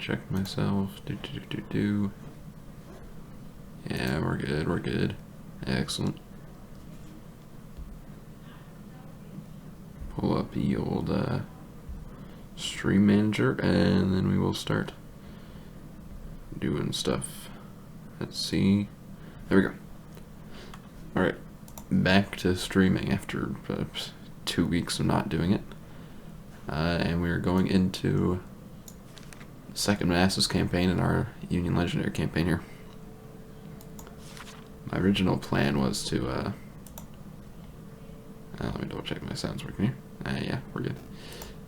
check myself. Yeah, we're good, we're good. Excellent. Pull up the old stream manager and then we will start doing stuff. Let's see. There we go. Alright, back to streaming after 2 weeks of not doing it. And we're going into the second Manassas campaign in our Union Legendary campaign here. My original plan was to, let me double check my sound's working here. Yeah, we're good.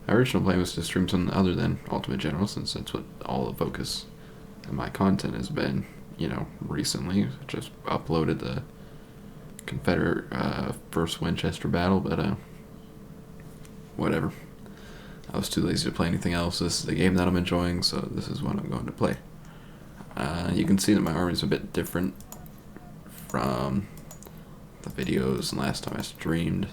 My original plan was to stream something other than Ultimate General, since that's what all the focus of my content has been, you know, recently. Just uploaded the Confederate first Winchester battle, but whatever. I was too lazy to play anything else. This is the game that I'm enjoying, so this is what I'm going to play. You can see that my army is a bit different from the videos and last time I streamed.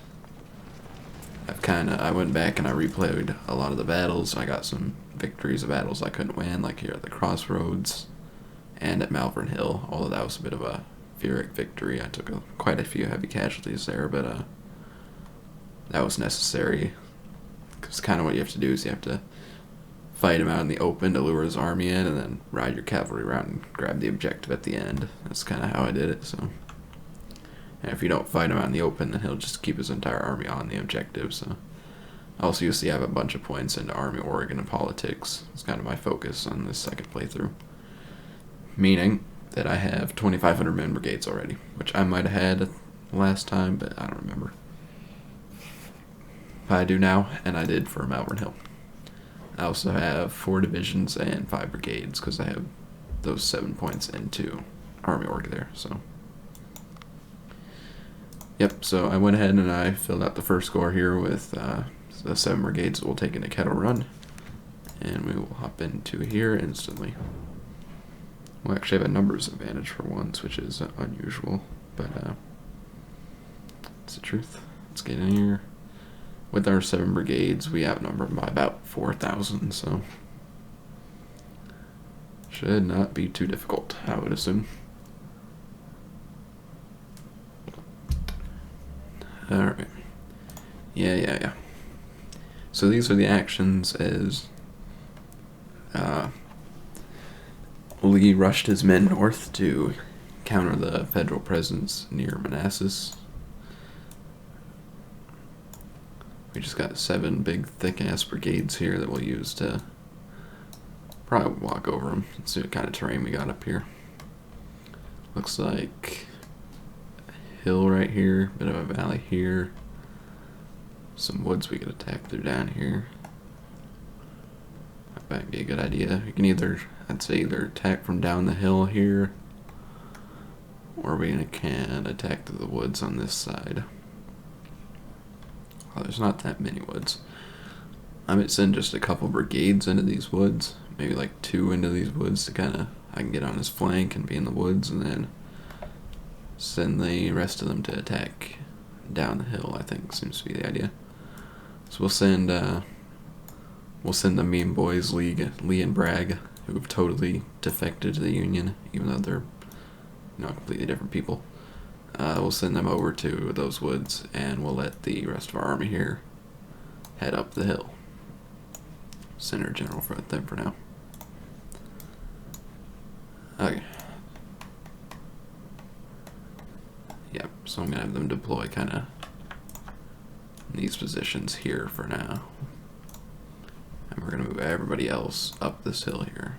I went back and I replayed a lot of the battles. I got some victories of battles I couldn't win, like here at the Crossroads and at Malvern Hill, although that was a bit of a Pyrrhic victory. I took quite a few heavy casualties there, but that was necessary. Because kind of what you have to do is you have to fight him out in the open to lure his army in, and then ride your cavalry around and grab the objective at the end. That's kind of how I did it. So, and if you don't fight him out in the open, then he'll just keep his entire army on the objective. So, also you see I have a bunch of points into Army Oregon and politics. It's kind of my focus on this second playthrough. Meaning that I have 2,500 men brigades already, which I might have had last time, but I don't remember. I do now, and I did for Malvern Hill. I also have 4 divisions and 5 brigades, because I have those 7 points into Army Org there, so. Yep, so I went ahead and I filled out the first score here with the 7 brigades that we'll take into Kettle Run, and we will hop into here instantly. We'll actually have a numbers advantage for once, which is unusual, but it's the truth. Let's get in here. With our 7 brigades, we outnumber them by about 4,000, so should not be too difficult, I would assume. Alright. Yeah. So these are the actions as Lee rushed his men north to counter the federal presence near Manassas. We just got 7 big, thick-ass brigades here that we'll use to probably walk over them and see what kind of terrain we got up here. Looks like a hill right here, bit of a valley here. Some woods we could attack through down here. That might be a good idea. We can I'd say either attack from down the hill here, or we can attack through the woods on this side. Well, there's not that many woods. I might send just a couple brigades into these woods, maybe like 2 into these woods to I can get on his flank and be in the woods, and then send the rest of them to attack down the hill. I think seems to be the idea. So we'll send the Mean Boys League, Lee and Bragg, who have totally defected to the Union, even though they're completely different people. We'll send them over to those woods, and we'll let the rest of our army here head up the hill. Center General for them for now. Okay. Yep, so I'm going to have them deploy kind of in these positions here for now. And we're going to move everybody else up this hill here.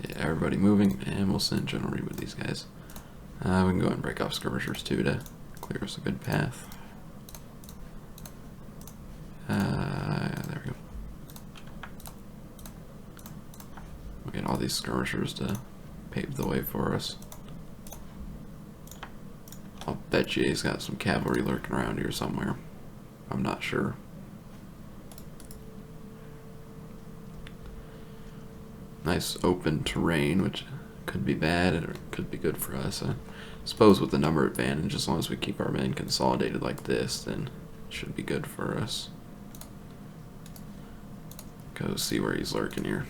Get everybody moving, and we'll send General Reed with these guys. We can go ahead and break off skirmishers too to clear us a good path. There we go. We'll get all these skirmishers to pave the way for us. I'll bet you he's got some cavalry lurking around here somewhere. I'm not sure. Nice open terrain, which could be bad or could be good for us. I suppose with the number advantage, as long as we keep our men consolidated like this, then it should be good for us. Go see where he's lurking here.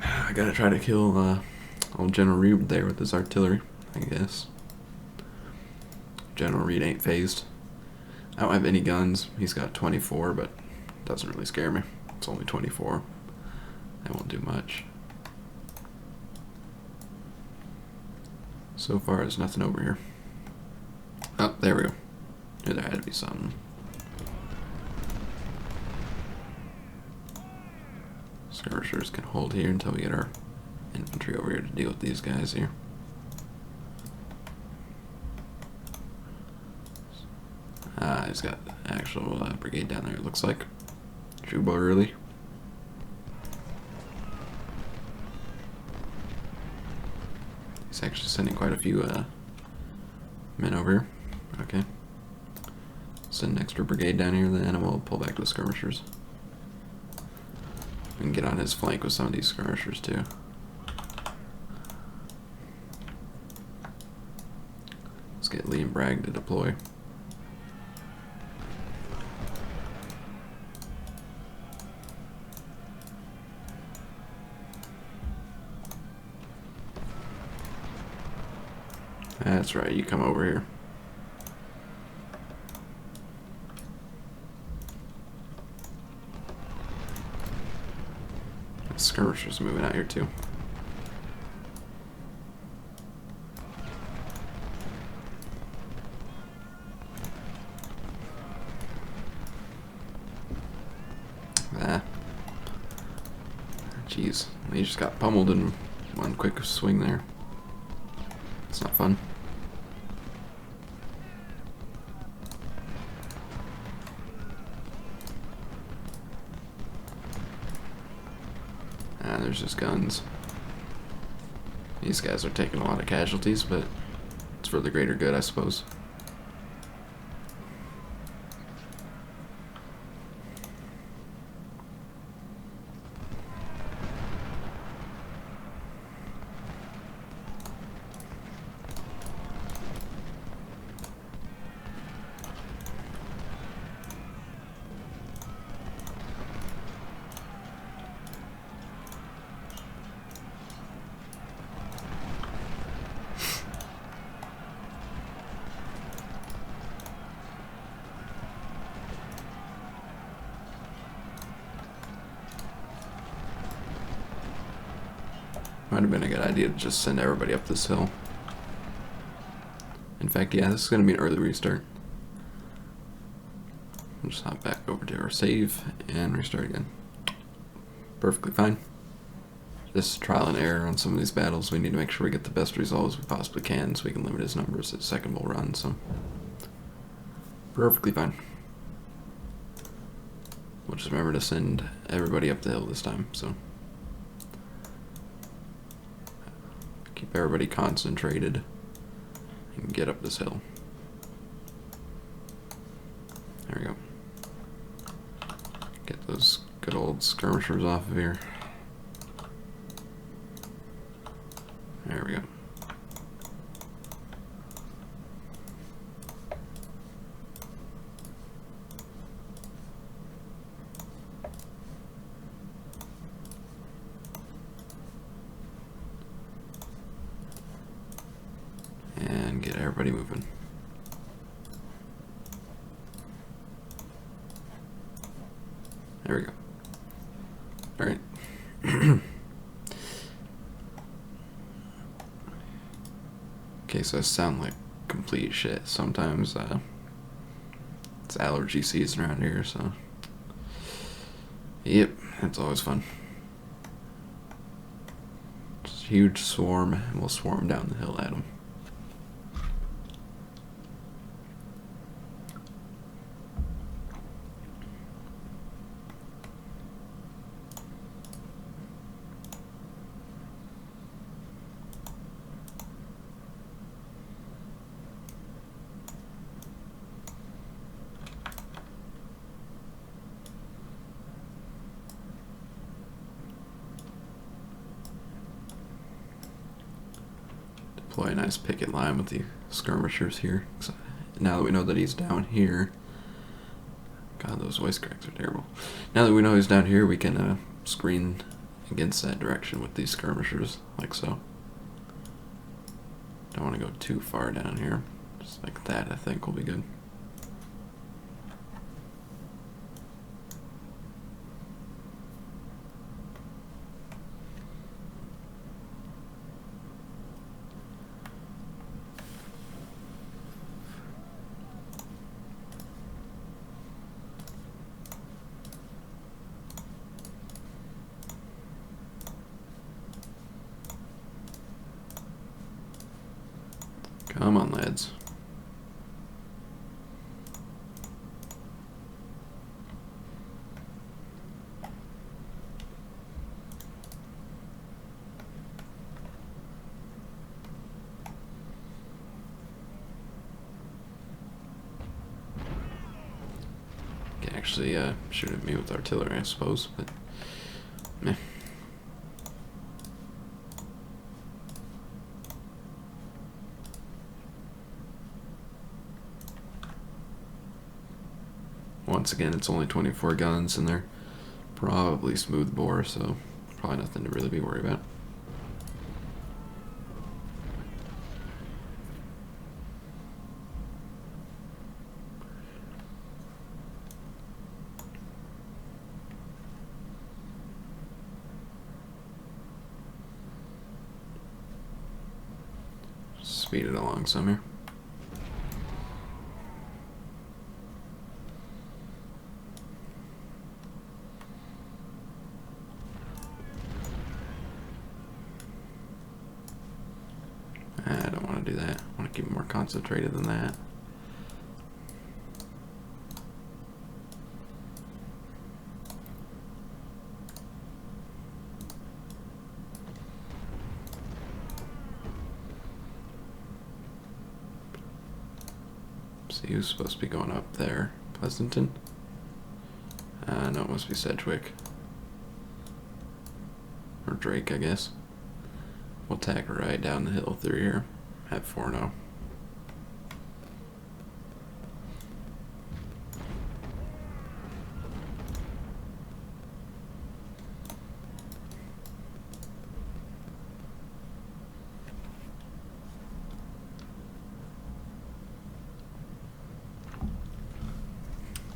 I gotta try to kill old General Reed there with his artillery, I guess. General Reed ain't phased. I don't have any guns. He's got 24, but it doesn't really scare me. It's only 24. That won't do much. So far, there's nothing over here. Oh, there we go. Knew there had to be something. Skirmishers can hold here until we get our infantry over here to deal with these guys here. He's got actual brigade down there, it looks like. Juba early. He's actually sending quite a few men over here. Okay. Send an extra brigade down here, then we'll pull back the skirmishers. We can get on his flank with some of these skirmishers too. Let's get Lee and Bragg to deploy. That's right, you come over here. The skirmishers moving out here too. Jeez, he just got pummeled in one quick swing there. It's not fun. There's just guns. These guys are taking a lot of casualties, but it's for the greater good, I suppose. Might have been a good idea to just send everybody up this hill. In fact, yeah, this is going to be an early restart. We'll just hop back over to our save and restart again. Perfectly fine. This is trial and error on some of these battles. We need to make sure we get the best results we possibly can so we can limit his numbers at second bull run. So, perfectly fine. We'll just remember to send everybody up the hill this time. So. Keep everybody concentrated and get up this hill. There we go. Get those good old skirmishers off of here. There we go. And get everybody moving. There we go. All right. Okay, so I sound like complete shit. Sometimes it's allergy season around here, so yep, it's always fun. Just a huge swarm, and we'll swarm down the hill at them. deploy a nice picket line with the skirmishers here. So now that we know that he's down here, God, those voice cracks are terrible. Now that we know he's down here, we can screen against that direction with these skirmishers, like so. Don't want to go too far down here. Just like that, I think will be good. Come on, lads. Can actually shoot at me with artillery, I suppose, but meh. Once again, it's only 24 guns, and they're probably smooth bore, so probably nothing to really be worried about. Speed it along some here. I don't want to do that. I want to keep it more concentrated than that. See who's supposed to be going up there? Pleasanton? No, it must be Sedgwick. Or Drake, I guess. We'll tack right down the hill through here at 4-0.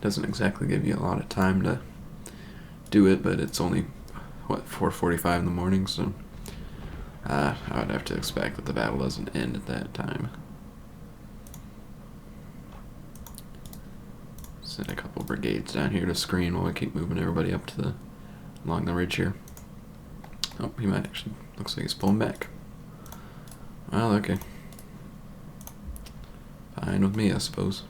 Doesn't exactly give you a lot of time to do it, but it's only, what, 4:45 in the morning, so I would have to expect that the battle doesn't end at that time. Send a couple brigades down here to screen while we keep moving everybody up to along the ridge here. Oh, he might actually, looks like he's pulling back. Well, okay. Fine with me, I suppose.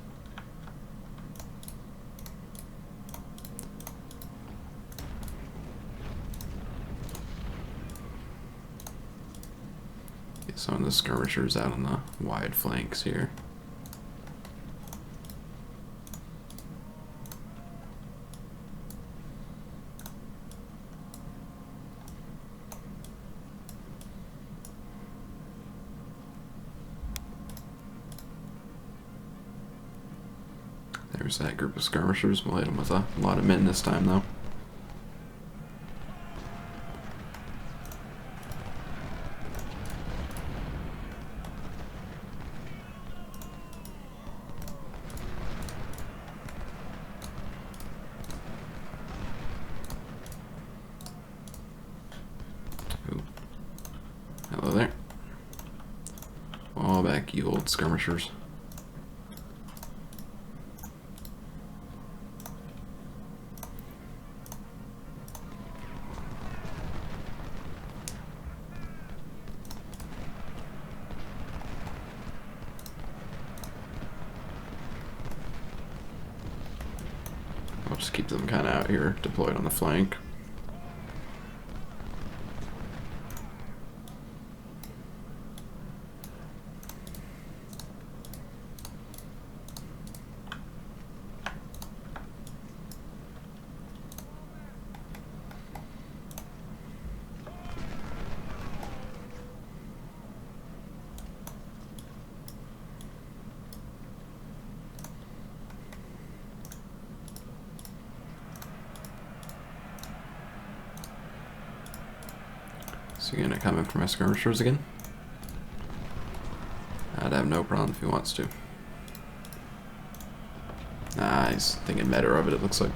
Get some of the skirmishers out on the wide flanks here. There's that group of skirmishers. We'll hit them with a lot of men this time, though. Ooh. Hello there. Fall back, you old skirmishers. I'll just keep them kind of out here, deployed on the flank. Is he gonna come in for my skirmishers again? I'd have no problem if he wants to. Nah, he's thinking better of it, it looks like.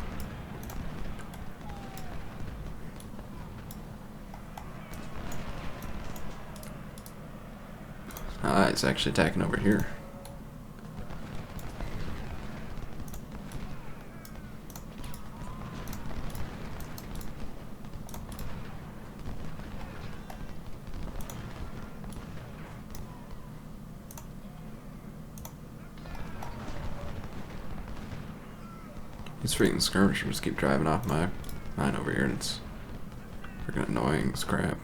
Ah, he's actually attacking over here. These freaking skirmishers keep driving off my mine over here, and it's freaking annoying as crap.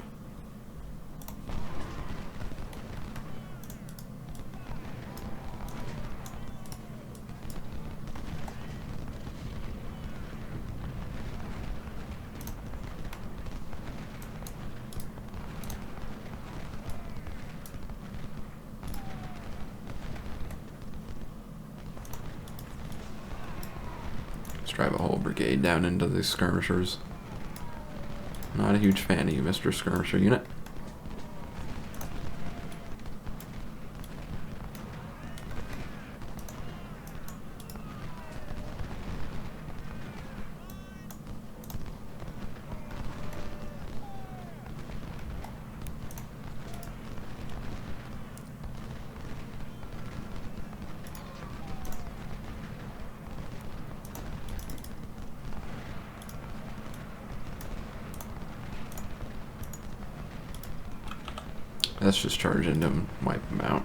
Drive a whole brigade down into these skirmishers. Not a huge fan of you, Mr. Skirmisher Unit. Let's just charge into him, wipe him out.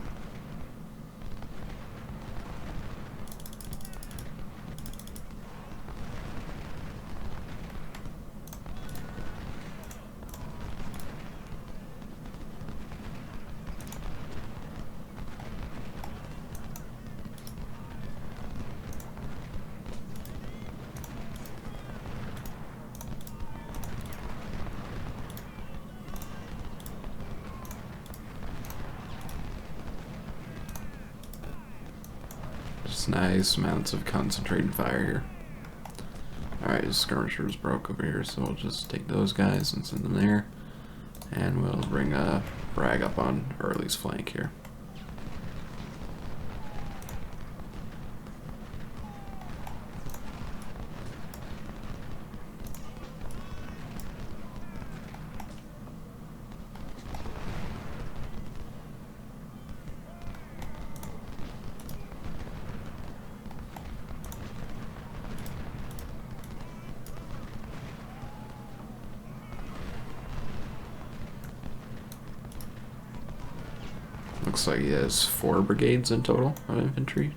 Just nice amounts of concentrated fire here. Alright, his skirmishers broke over here, so we'll just take those guys and send them there. And we'll bring a Bragg up on Early's flank here. Looks like he has 4 brigades in total of infantry.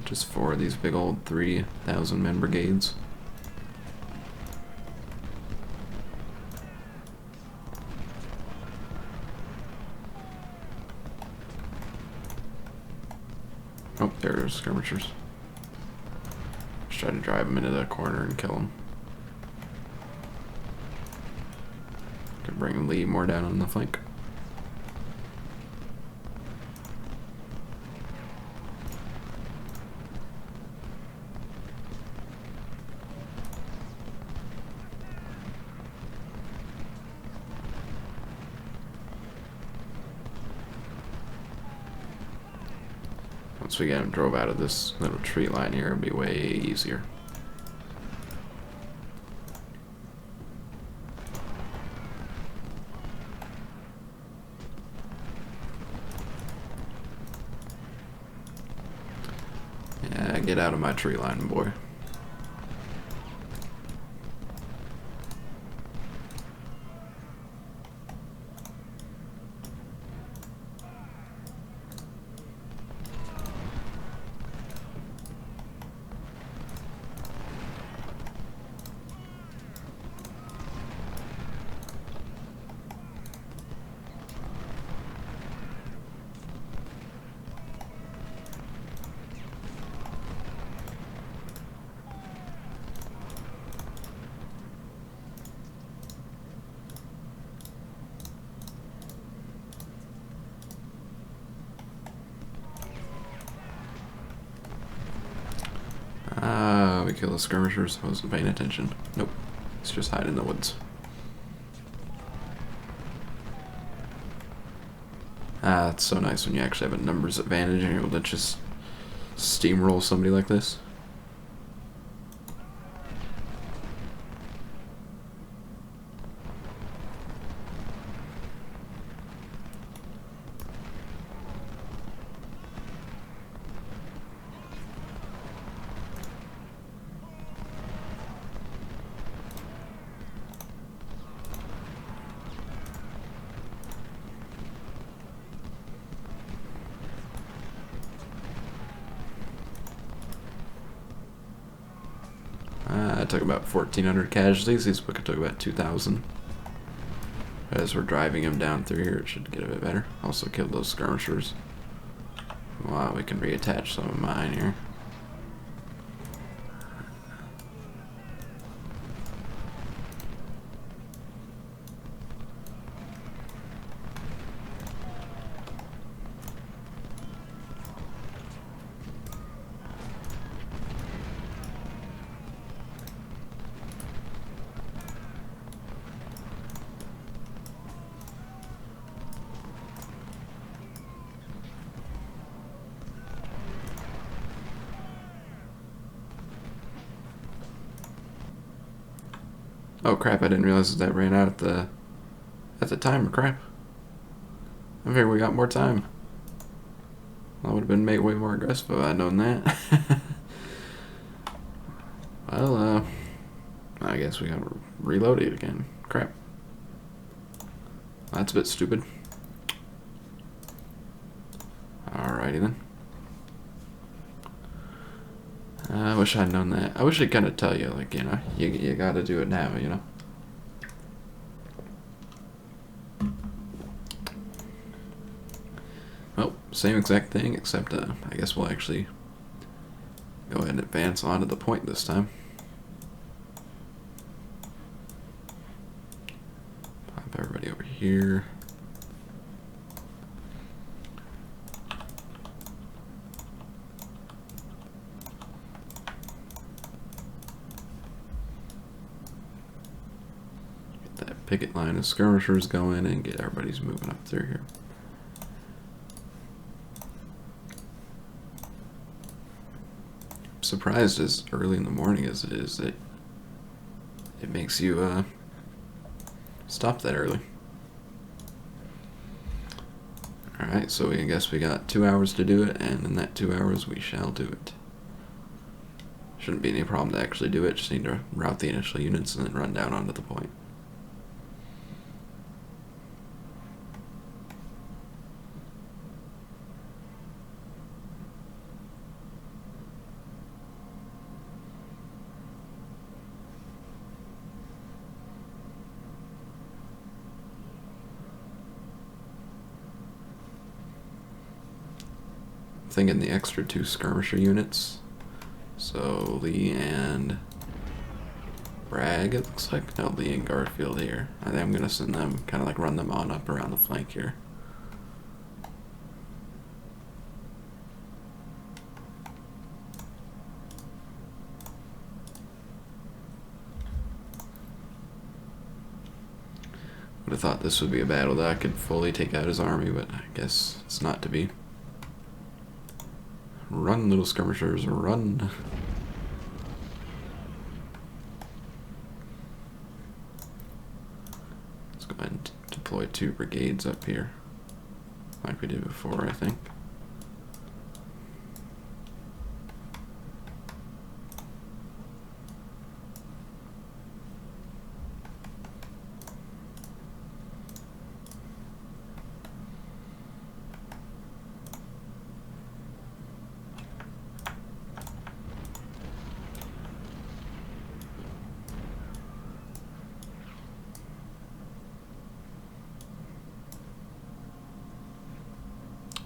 Just 4 of these big old 3,000 men brigades. Oh, there's skirmishers. Just try to drive them into the corner and kill them. Could bring Lee more down on the flank. Once we get him drove out of this little tree line here, it'll be way easier. Yeah, get out of my tree line, boy. kill the skirmishers. I wasn't paying attention. Nope. It's just hiding in the woods. Ah, it's so nice when you actually have a numbers advantage and you're able to just steamroll somebody like this. I took about 1,400 casualties. These book took about 2,000. As we're driving him down through here, it should get a bit better. Also killed those skirmishers. Wow, we can reattach some of mine here. Oh crap, I didn't realize that ran out at the timer. Crap. I figured we got more time. I would have been made way more aggressive if I'd known that. Well, I guess we gotta reload it again. Crap. That's a bit stupid. Alrighty then. I wish I'd known that. I wish I'd kind of tell you, like, you know, you gotta do it now, you know? Well, same exact thing, except I guess we'll actually go ahead and advance onto the point this time. Pop everybody over here. Picket line of skirmishers going and get everybody's moving up through here. I'm surprised as early in the morning as it is that it makes you stop that early. Alright, so I guess we got 2 hours to do it, and in that 2 hours we shall do it. Shouldn't be any problem to actually do it, just need to route the initial units and then run down onto the point. Thinking the extra 2 skirmisher units. So Lee and Bragg, it looks like. No, Lee and Garfield here. I think I'm gonna send them, kind of like run them on up around the flank here. Would have thought this would be a battle that I could fully take out his army, but I guess it's not to be. Run, little skirmishers, run. Let's go ahead and deploy 2 brigades up here, like we did before, I think.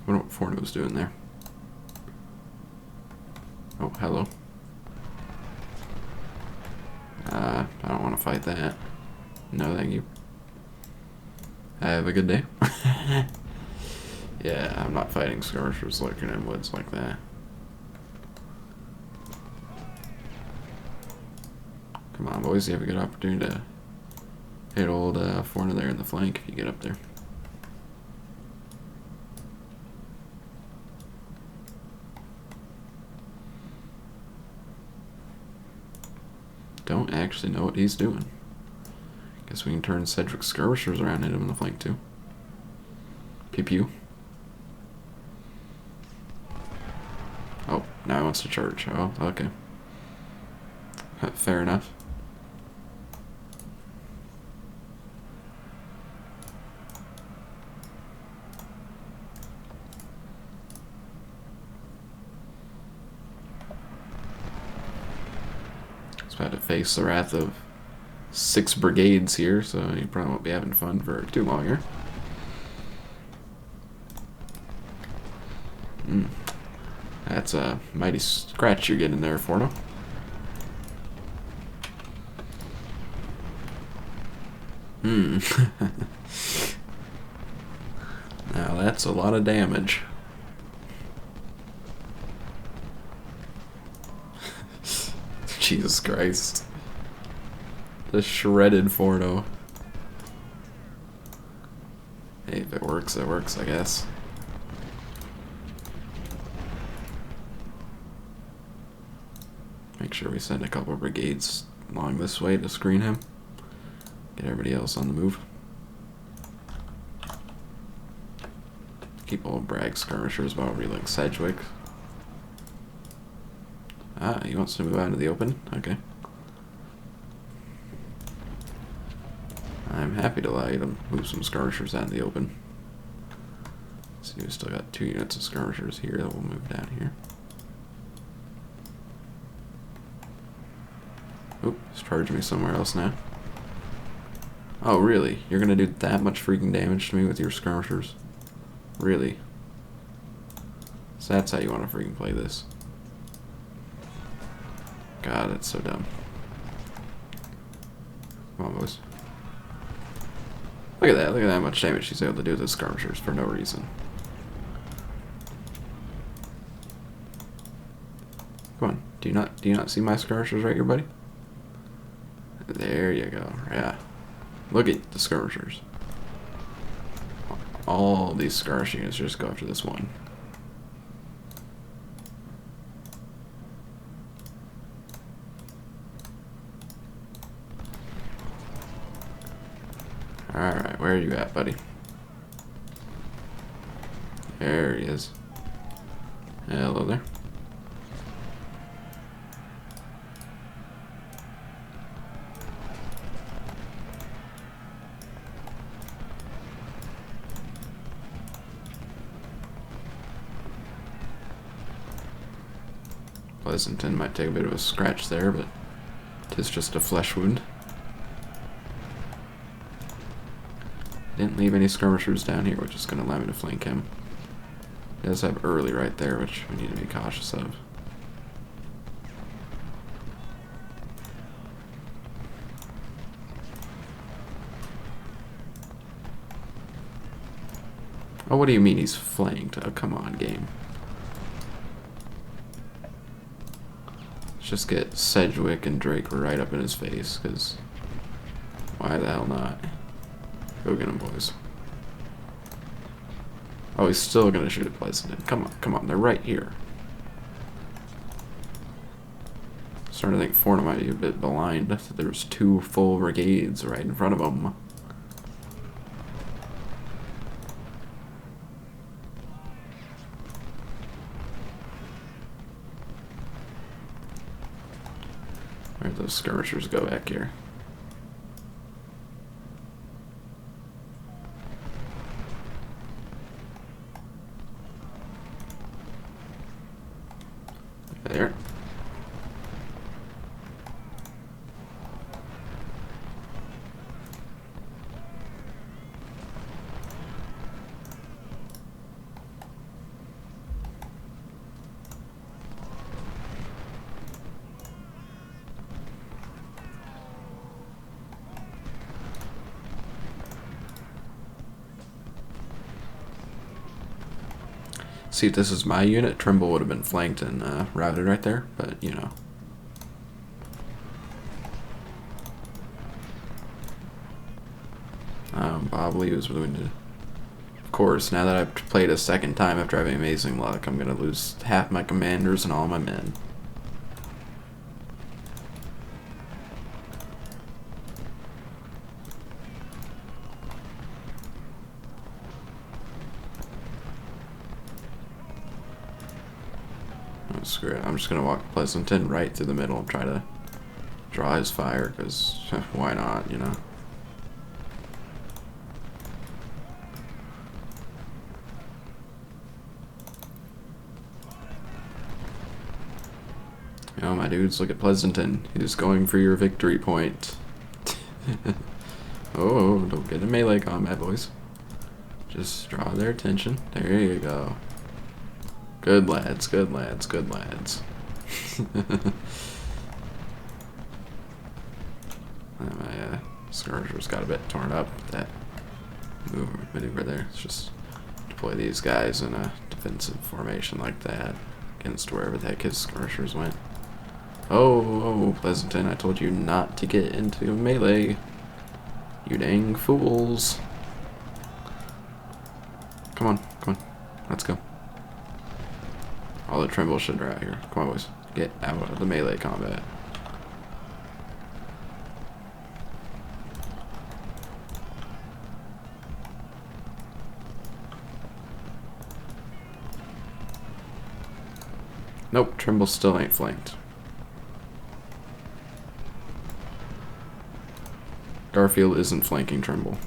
I wonder what Forno was doing there. Oh, hello. I don't want to fight that. No, thank you. Have a good day. Yeah, I'm not fighting skirmishers lurking in woods like that. Come on, boys. You have a good opportunity to hit old Forno there in the flank if you get up there. Don't actually know what he's doing. Guess we can turn Cedric's skirmishers around and hit him in the flank too. Pew pew. Oh, now he wants to charge. Oh, okay. Fair enough. He's about to face the wrath of 6 brigades here, so he probably won't be having fun for too long here. That's a mighty scratch you're getting there, Forno. Now that's a lot of damage. Jesus Christ. The shredded Forno. Hey, if it works, it works, I guess. Make sure we send a couple of brigades along this way to screen him. Get everybody else on the move. Keep old Bragg skirmishers while reeling Sedgwick. Ah, he wants to move out into the open? Okay. I'm happy to allow you to move some skirmishers out in the open. See, we've still got 2 units of skirmishers here that will move down here. Oop, he's charging me somewhere else now. Oh, really? You're gonna do that much freaking damage to me with your skirmishers? Really? So that's how you want to freaking play this. God, that's so dumb. Come on, boys. Look at that much damage she's able to do with the skirmishers for no reason. Come on, do you not see my skirmishers right here, buddy? There you go, yeah. Look at the skirmishers. All these skirmish units just go after this one. Alright, where are you at, buddy? There he is. Hello there. Pleasanton might take a bit of a scratch there, but tis just a flesh wound. Didn't leave any skirmishers down here, which is going to allow me to flank him. He does have early right there, which we need to be cautious of. Oh, what do you mean he's flanked? Oh, come on, game. Let's just get Sedgwick and Drake right up in his face, because why the hell not? Go get him, boys. Oh, he's still gonna shoot at Pleasanton. Come on, they're right here. Starting to think Forno might be a bit blind. There's 2 full brigades right in front of him. Where'd those skirmishers go back here? There. See, if this is my unit, Trimble would have been flanked and routed right there, but you know. Bob Lee was wounded. Of course, now that I've played a second time after having amazing luck, I'm gonna lose half my commanders and all my men. Oh, screw it. I'm just gonna walk Pleasanton right through the middle and try to draw his fire, because why not, you know? You know, my dudes, look at Pleasanton. He's going for your victory point. Oh, don't get in melee combat, boys. Just draw their attention. There you go. Good lads, good lads, good lads. My skirmishers got a bit torn up. That maneuver there. Let's just deploy these guys in a defensive formation like that against wherever the heck his skirmishers went. Oh, Pleasanton, I told you not to get into melee. You dang fools. Come on, come on. Let's go. All the Trimble should are out here. Come on, boys. Get out of the melee combat. Nope, Trimble still ain't flanked. Garfield isn't flanking Trimble.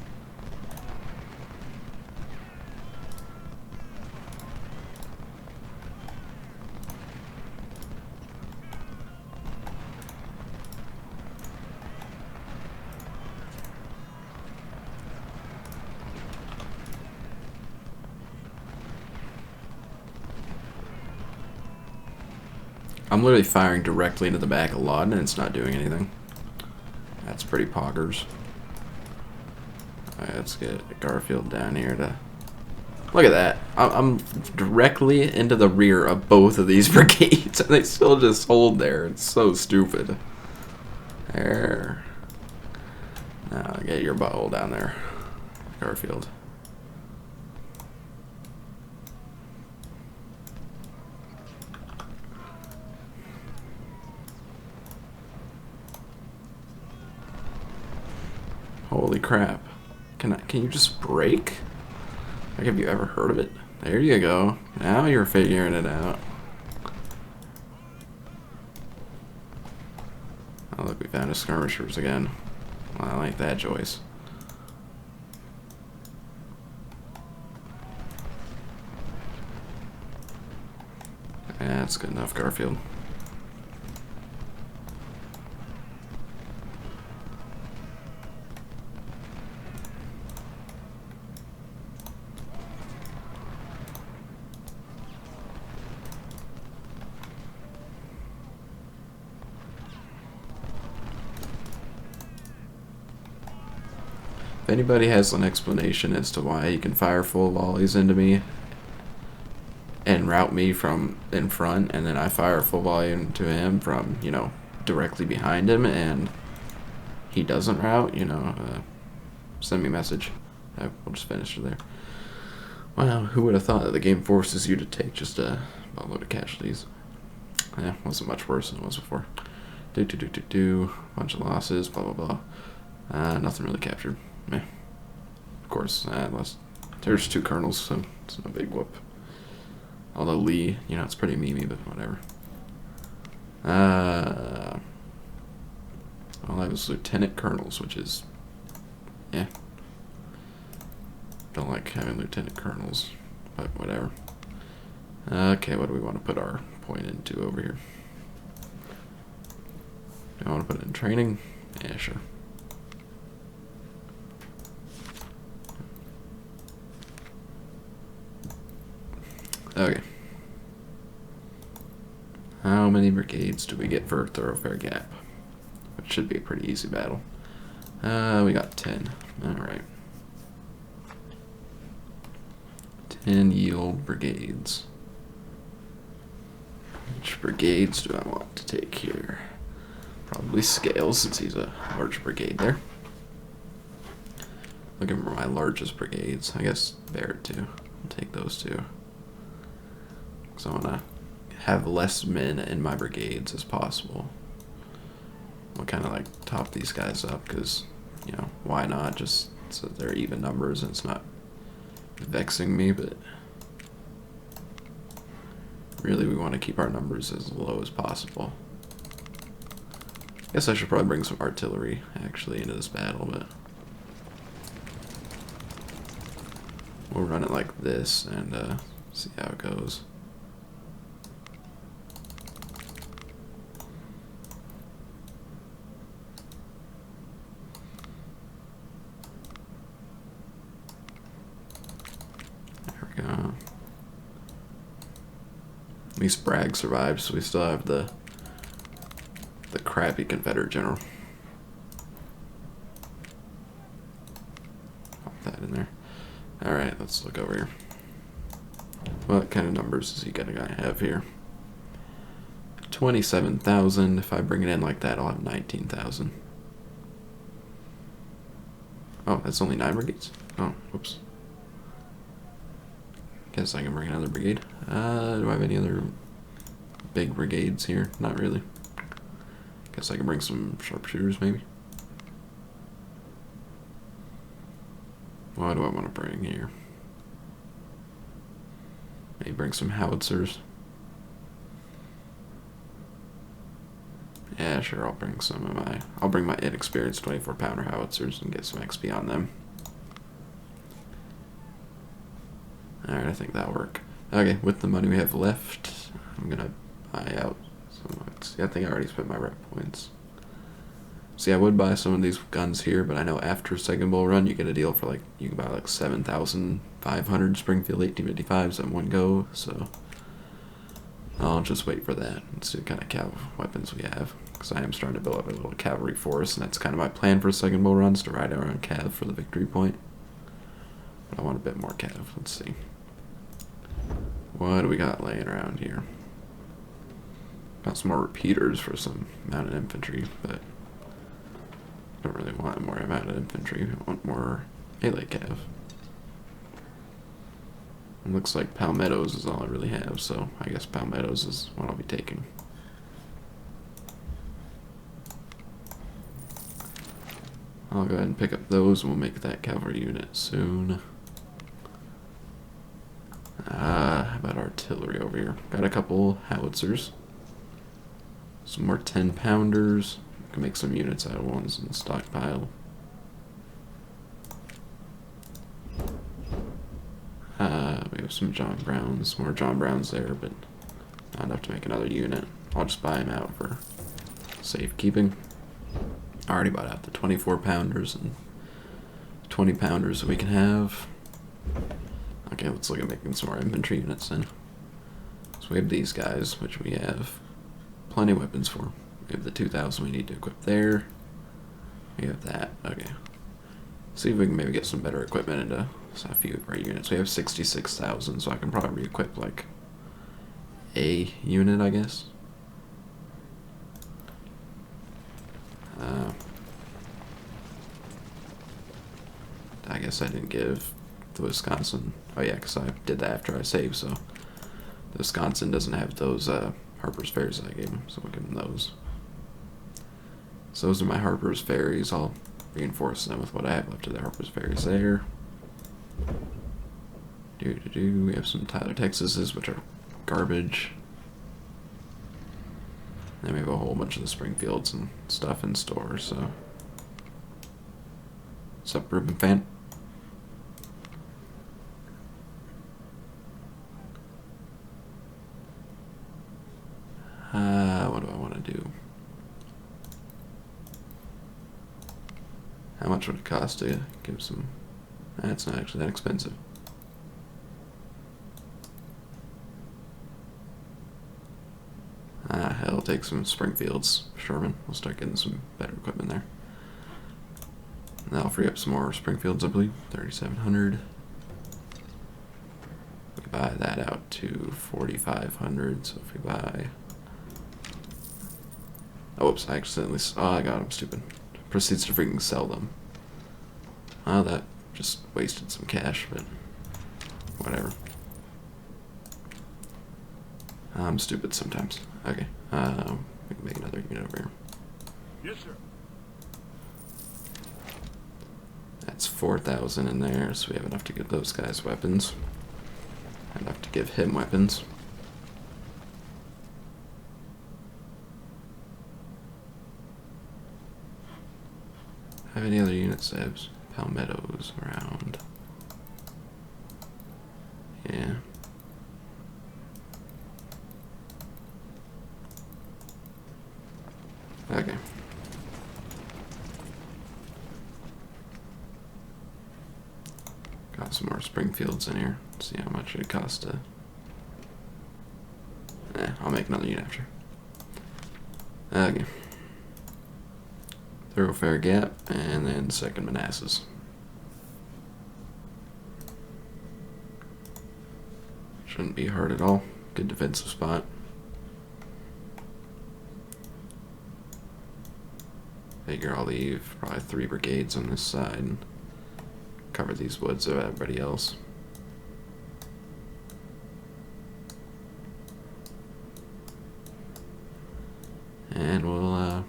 I'm literally firing directly into the back of Lauden and it's not doing anything. That's pretty poggers. Alright, let's get Garfield down here to... Look at that. I'm directly into the rear of both of these brigades and they still just hold there. It's so stupid. There. Now get your butthole down there, Garfield. Holy crap. Can you just break? Like, have you ever heard of it? There you go. Now you're figuring it out. Oh look, we found his skirmishers again. Well, I like that, Joyce. Yeah, that's good enough, Garfield. If anybody has an explanation as to why he can fire full volleys into me and route me from in front, and then I fire a full volley into him from, you know, directly behind him, and he doesn't route, you know, send me a message. We'll just finish it there. Wow, who would have thought that the game forces you to take just a boatload of casualties? Yeah, wasn't much worse than it was before. Bunch of losses, blah blah blah. Nothing really captured. Meh. Of course, unless there's 2 colonels, so it's no big whoop. Although Lee, you know, it's pretty memey, but whatever. Well, I was lieutenant colonels, which is, yeah. Don't like having lieutenant colonels, but whatever. Okay, what do we want to put our point into over here? Do I want to put it in training? Yeah, sure. Okay. How many brigades do we get for Thoroughfare Gap? Which should be a pretty easy battle. We got 10. Alright. 10 yield brigades. Which brigades do I want to take here? Probably Scales, since he's a large brigade there. Looking for my largest brigades. I guess Barrett too. I'll take those two. Because I want to have less men in my brigades as possible. We'll kind of like top these guys up because, you know, why not? Just so they're even numbers and it's not vexing me, but really we want to keep our numbers as low as possible. Guess I should probably bring some artillery actually into this battle, but we'll run it like this and see how it goes. There we go. At least Bragg survived, so we still have the crappy Confederate general. Pop that in there. Alright, let's look over here. What kind of numbers is he gonna have here? 27,000. If I bring it in like that, I'll have 19,000. Oh, that's only 9 brigades? Oh, whoops. Guess I can bring another brigade. Do I have any other big brigades here? Not really. Guess I can bring some sharpshooters, maybe. What do I want to bring here? Maybe bring some howitzers. Yeah, sure, I'll bring some of my... I'll bring my inexperienced 24-pounder howitzers and get some XP on them. Alright, I think that'll work. Okay, with the money we have left, I'm gonna buy out some... See, I think I already spent my rep points. See, I would buy some of these guns here, but I know after Second Bull Run, you get a deal for like... You can buy like 7,500 Springfield 1855s in one go, so... I'll just wait for that and see what kind of cav weapons we have. Because I am starting to build up a little cavalry force, and that's kind of my plan for Second Bull Runs, to ride around cav for the victory point. But I want a bit more cav. Let's see. What do we got laying around here? Got some more repeaters for some mounted infantry, but I don't really want more mounted infantry. I want more melee cav. It looks like Palmettos is all I really have, so I guess Palmettos is what I'll be taking. I'll go ahead and pick up those and we'll make that cavalry unit soon. How about artillery over here? Got a couple howitzers. Some more 10-pounders. Can make some units out of ones in the stockpile. We have some John Browns, more John Browns there, but not enough to make another unit. I'll just buy them out for safekeeping. I already bought out the 24-pounders and 20-pounders that we can have. Okay, let's look at making some more infantry units then. So we have these guys, which we have plenty of weapons for. We have the 2,000 we need to equip there. We have that. Okay. See if we can maybe get some better equipment into a few of our units. We have 66,000, so I can probably re-equip like a unit, I guess. I guess I didn't give the Wisconsin. Oh yeah, because I did that after I saved, so the Wisconsin doesn't have those Harper's Ferries that I gave him, so we'll give him those. So those are my Harper's Ferries. I'll reinforce them with what I have left of the Harper's Ferries there. We have some Tyler Texases, which are garbage. Then we have a whole bunch of the Springfields and stuff in store, so. What's up, Ruben fan? What do I want to do? How much would it cost to give some... That's not actually that expensive. Hell, take some Springfields, Sherman. We'll start getting some better equipment there. And that'll free up some more Springfields, I believe. 3,700. We buy that out to 4,500. So if we buy... Oh, oops, I got them, stupid. Proceeds to freaking sell them. Oh, that Just wasted some cash, but whatever. I'm stupid sometimes. Okay, we can make another unit over here. Yes, sir. That's 4,000 in there, so we have enough to give those guys weapons. Enough to give him weapons. Have any other units that have palmettos around? Yeah. Okay. Got some more Springfields in here. See how much it costs to... I'll make another unit after. Okay. Thoroughfare Gap, and then Second Manassas. Shouldn't be hard at all. Good defensive spot. Figure I'll leave probably 3 brigades on this side and cover these woods of everybody else. And we'll, I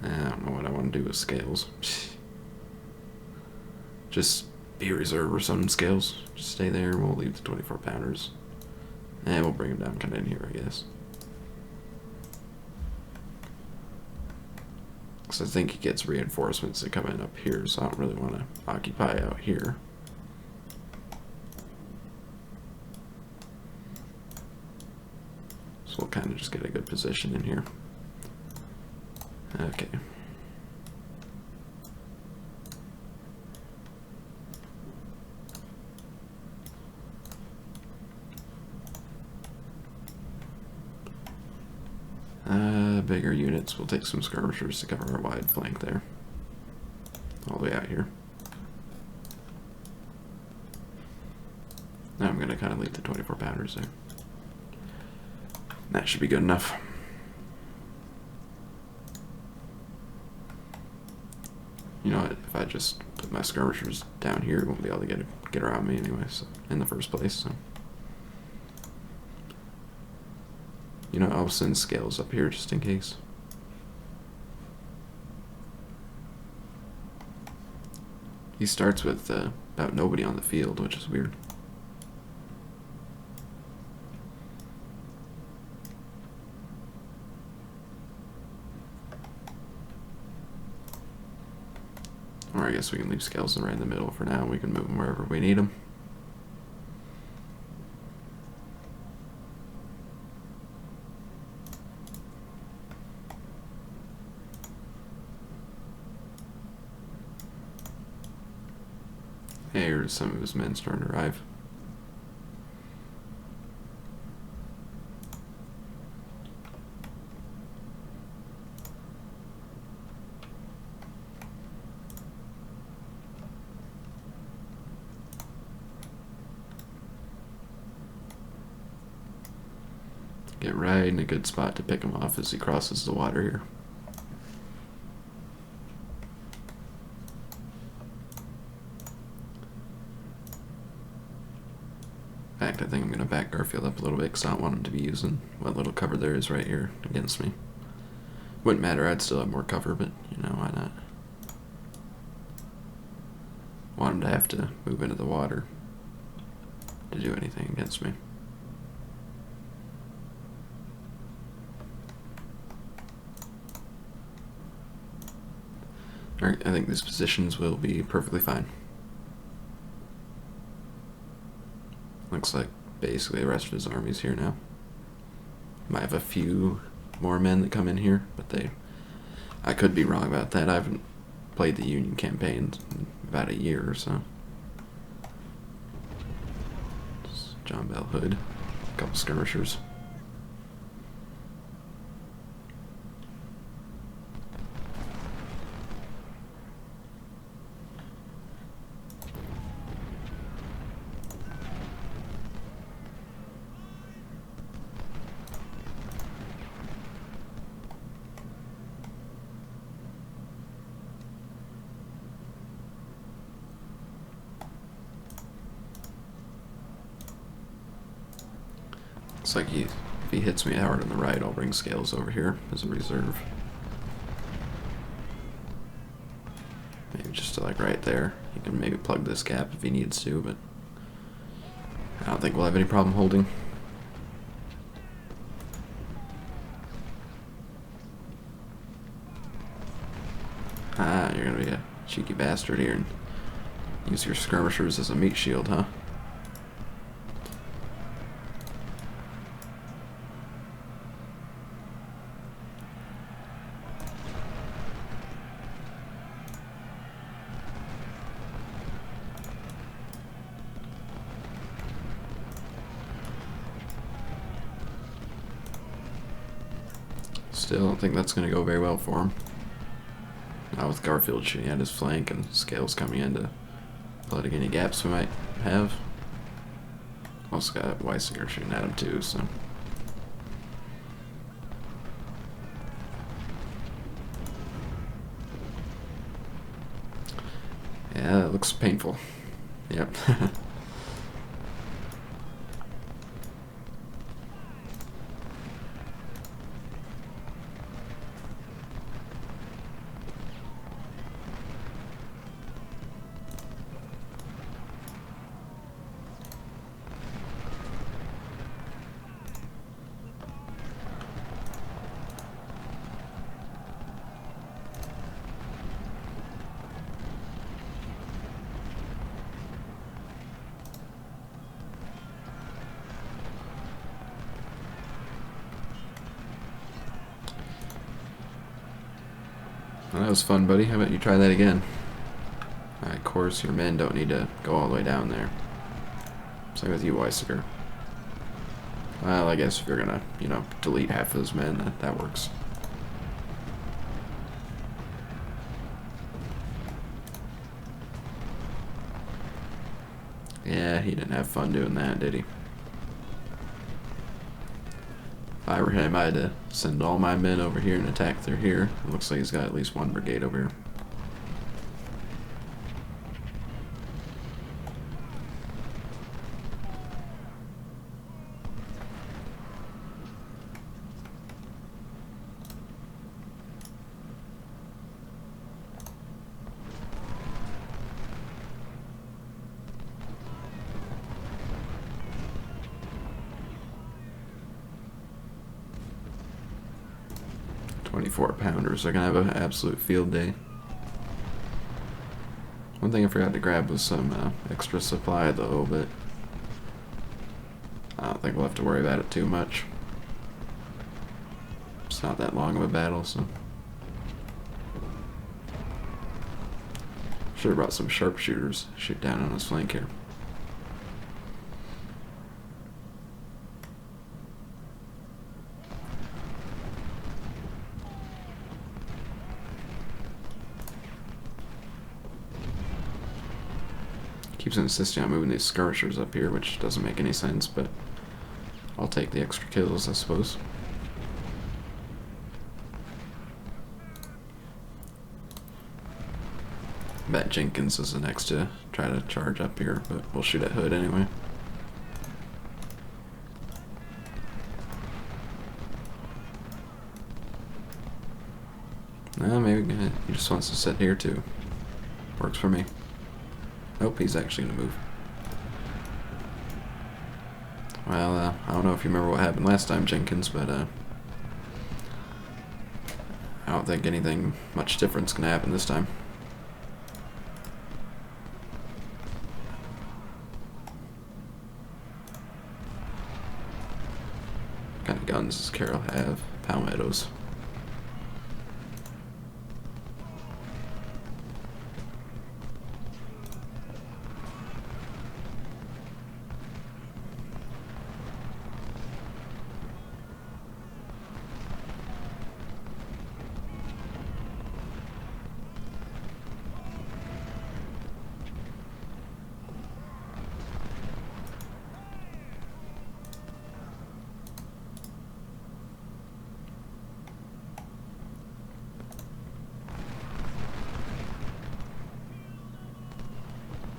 don't know what I want to do with scales. Just be a reserve or some scales. Just stay there and we'll leave the 24 pounders. And we'll bring them down kind of in here, I guess. Because I think he gets reinforcements that come in up here, so I don't really want to occupy out here. So we'll kind of just get a good position in here. Okay. Bigger units. We'll take some skirmishers to cover our wide flank there. All the way out here. Now I'm going to kind of leave the 24 pounders there. That should be good enough. You know what? If I just put my skirmishers down here, it won't be able to get around me anyway, so, in the first place. So. You know, I'll send scales up here just in case. He starts with about nobody on the field, which is weird. Or I guess we can leave scales right in the middle for now. We can move them wherever we need them. Here's some of his men starting to arrive. Get right in a good spot to pick him off as he crosses the water here. In fact, I think I'm going to back Garfield up a little bit because I don't want him to be using what little cover there is right here against me. Wouldn't matter, I'd still have more cover, but, you know, why not? Want him to have to move into the water to do anything against me. Alright, I think these positions will be perfectly fine. Looks like basically the rest of his army's here now. Might have a few more men that come in here, but I could be wrong about that. I haven't played the Union campaign in about a year or so. Just John Bell Hood, a couple skirmishers. Looks like if he hits me hard on the right, I'll bring Scales over here as a reserve. Maybe just to like right there. He can maybe plug this gap if he needs to, but I don't think we'll have any problem holding. Ah, you're gonna be a cheeky bastard here and use your skirmishers as a meat shield, huh? Still don't think that's going to go very well for him. Not with Garfield shooting at his flank and Scales coming in to flooding any gaps we might have. Also got Weisinger shooting at him too, so. Yeah, it looks painful. Yep. Well, that was fun, buddy. How about you try that again? Of course, your men don't need to go all the way down there. Same with you, Weisiger. Well, I guess if you're gonna, delete half of those men, that works. Yeah, he didn't have fun doing that, did he? If I were him, I'd send all my men over here and attack through here. It looks like he's got at least one brigade over here. £24. They're gonna have an absolute field day. One thing I forgot to grab was some extra supply though, but I don't think we'll have to worry about it too much. It's not that long of a battle, so. Should have brought some sharpshooters. Shoot down on his flank here. Keeps insisting on moving these skirmishers up here, which doesn't make any sense, but I'll take the extra kills, I suppose. Bet Jenkins is the next to try to charge up here, but we'll shoot at Hood anyway. No, maybe he just wants to sit here too. Works for me. Nope, he's actually gonna move. Well, I don't know if you remember what happened last time, Jenkins, but I don't think anything much different's gonna happen this time. What kind of guns does Carroll have? Palmettos.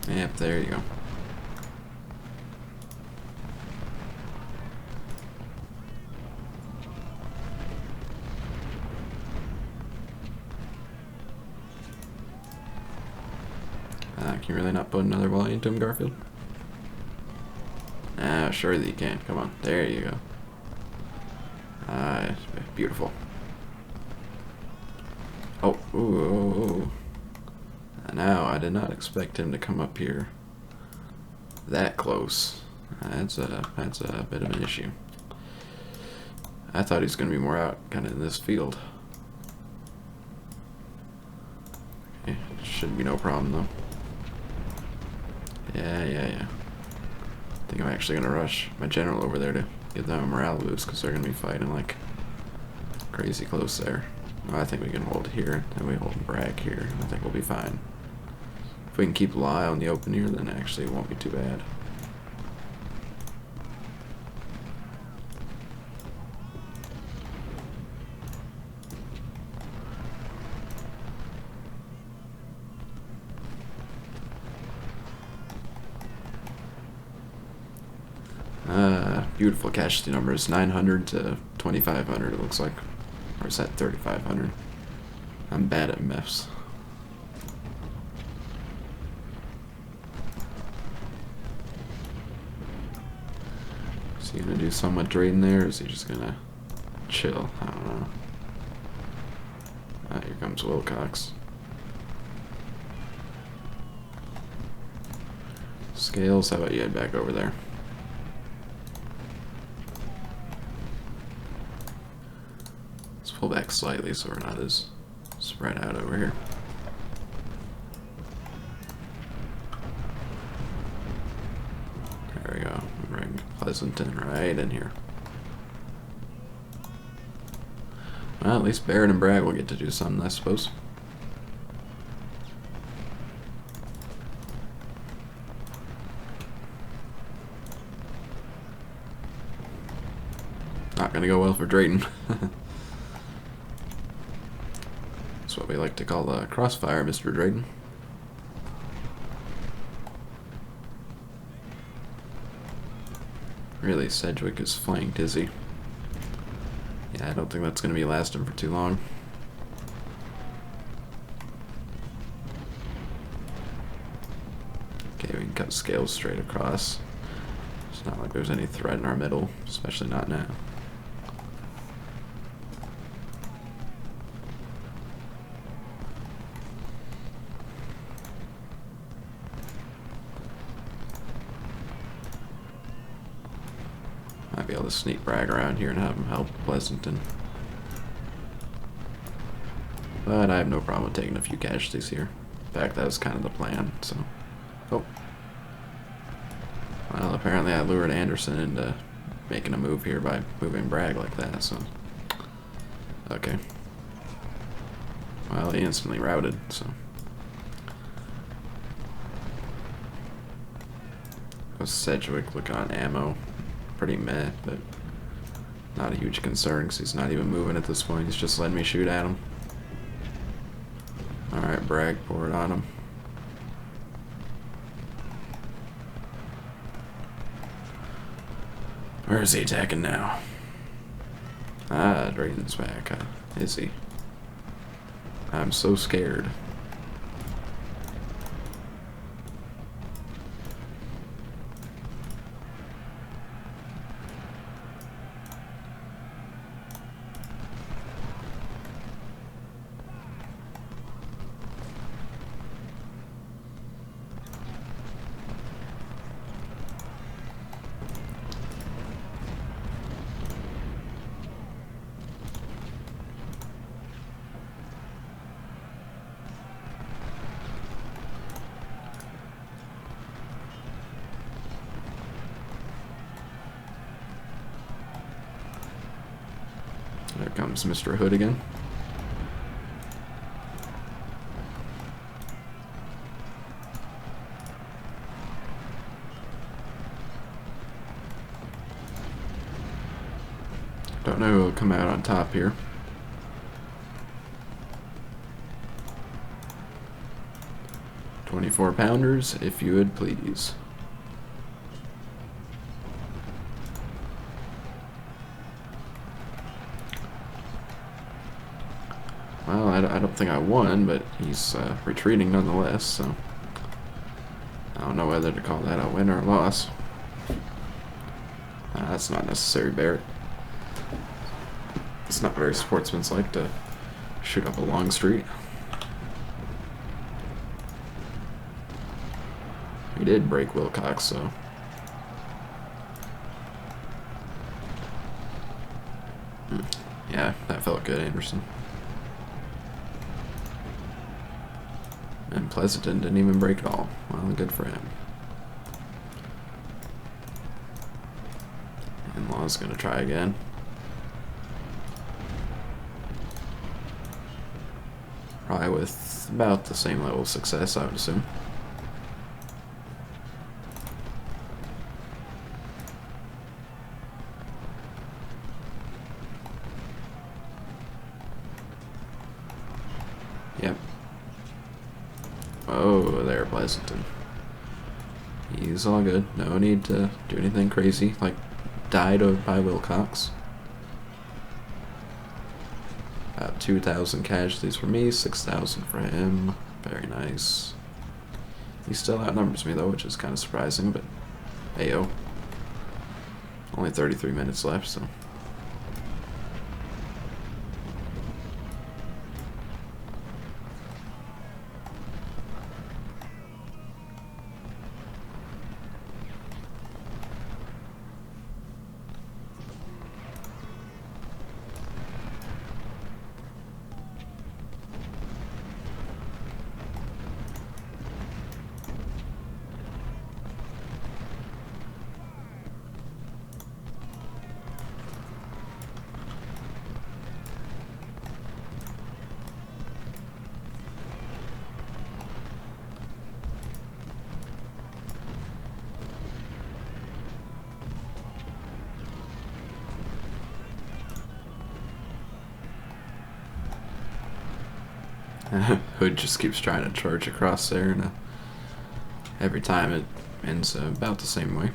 Yep, there you go. Can you really not put another volley into him, Garfield? Ah, sure that you can. Come on. There you go. Beautiful. Oh, ooh. Now, I did not expect him to come up here that close. That's a bit of an issue. I thought he was going to be more out kind of in this field. Okay, shouldn't be no problem though. Yeah. I think I'm actually going to rush my general over there to give them a morale boost because they're going to be fighting like crazy close there. Well, I think we can hold here, and we hold Bragg here. I think we'll be fine. If we can keep Lie on the open here, then actually it won't be too bad. Beautiful casualty numbers, 900 to 2,500 it looks like. Or is that 3,500? I'm bad at maths. Is he gonna do somewhat Drayden there, or is he just gonna chill? I don't know. Here comes Wilcox. Scales, how about you head back over there? Pull back slightly so we're not as spread out over here. There we go. Bring Pleasanton right in here. Well, at least Barrett and Bragg will get to do something, I suppose. Not gonna go well for Drayden. That's what we like to call a crossfire, Mr. Drayden. Really, Sedgwick is flanked, is he? Yeah, I don't think that's going to be lasting for too long. Okay, we can cut Scales straight across. It's not like there's any threat in our middle, especially not now. Might be able to sneak Bragg around here and have him help Pleasanton. But I have no problem with taking a few casualties here. In fact, that was kind of the plan, so... Oh. Well, apparently I lured Anderson into making a move here by moving Bragg like that, so... Okay. Well, he instantly routed, so... How's Sedgwick look on ammo? Pretty meh, but not a huge concern because he's not even moving at this point. He's just letting me shoot at him. Alright, Bragg, pour it on him. Where is he attacking now? Ah, Drayden's back. Is he? I'm so scared. There comes Mr. Hood again. Don't know who will come out on top here. "24 pounders, if you would please." Well, I don't think I won, but he's retreating nonetheless, so... don't know whether to call that a win or a loss. That's not necessary, Barrett. It's not very sportsmanlike to shoot up a long street. We did break Wilcox, so... Yeah, that felt good, Anderson. And Pleasanton didn't even break at all. Well, good for him. And Law's gonna try again. Probably with about the same level of success, I would assume. Yep. Oh, there, Pleasanton. He's all good. No need to do anything crazy, like died by Wilcox. About 2,000 casualties for me, 6,000 for him. Very nice. He still outnumbers me though, which is kind of surprising, but ayo. Only 33 minutes left, so... Hood just keeps trying to charge across there, and every time it ends about the same way.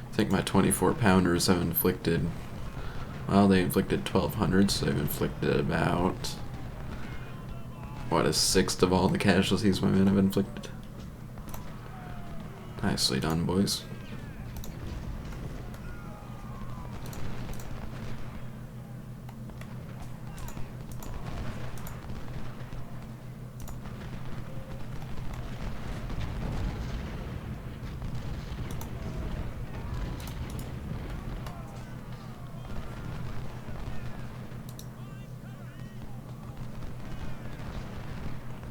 I think my 24-pounders have inflicted, well, they inflicted 1,200, so they've inflicted about, what, a sixth of all the casualties my men have inflicted. Nicely done, boys.